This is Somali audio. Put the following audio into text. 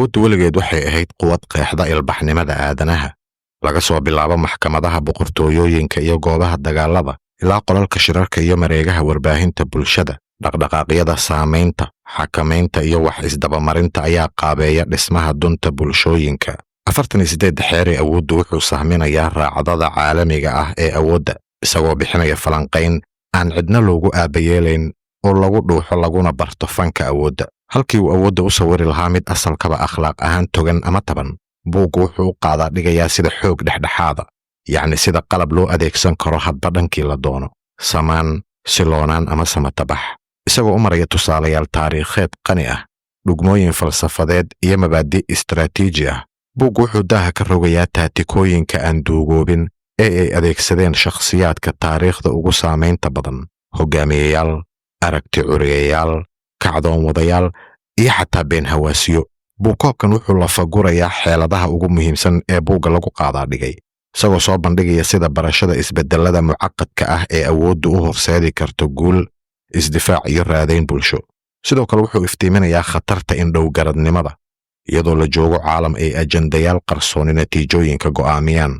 awooddu weligeed waxay ahayd quwad qeexda ilbaxnimada aadanaha, laga soo bilaabo maxkamadaha boqortooyooyinka iyo goobaha dagaalada ilaa qolalka shirarka iyo mareegaha warbaahinta bulshada. dhaqdhaqaaqyada saamaynta, xakamaynta iyo wax isdabamarinta ayaa qaabeeya dhismaha dunta bulshooyinka. 48 xeer awooddu wuxuu sahminayaa raacdada caalamiga ah ee awoodda, isagoo bixinaya falanqayn aan cidna loogu aabayeelayn oo lagu dhuuxo laguna barto fanka awoodda. halkii uu awoodda u sawiri lahaa mid asalkaba akhlaaq ahaan togan ama taban, buuggu wuxuu u qaadaa dhigayaa sida xoog dhexdhexaada, yacni sida qalab loo adeegsan karo hadba dhankii la doono, samaan, siloonaan ama samatabax, isagoo u maraya tusaalayaal taariikheed qani ah, dhugmooyin falsafadeed iyo mabaadi' istaraatiiji ah. buuggu wuxuu daaha ka rogayaa taatikooyinka aan duugoobin ee ay adeegsadeen shakhsiyaadka taariikhda ugu saamaynta badan, hogaamiyayaal, aragti curiyayaal, kacdoon wadayaal iyo xataa been hawaasiyo. buukoobkan wuxuu lafagurayaa xeeladaha ugu muhiimsan ee buugga lagu qaadaa dhigay, isagoo soo bandhigaya sida barashada isbedelada mucaqadka ah ee awooddu u horseedi karto guul, isdifaac iyo raadayn bulsho. sidoo kale wuxuu iftiiminayaa khatarta indhowgaradnimada, iyadoo la joogo caalam ay ajandayaal qarsooni natiijooyinka go'aamiyaan.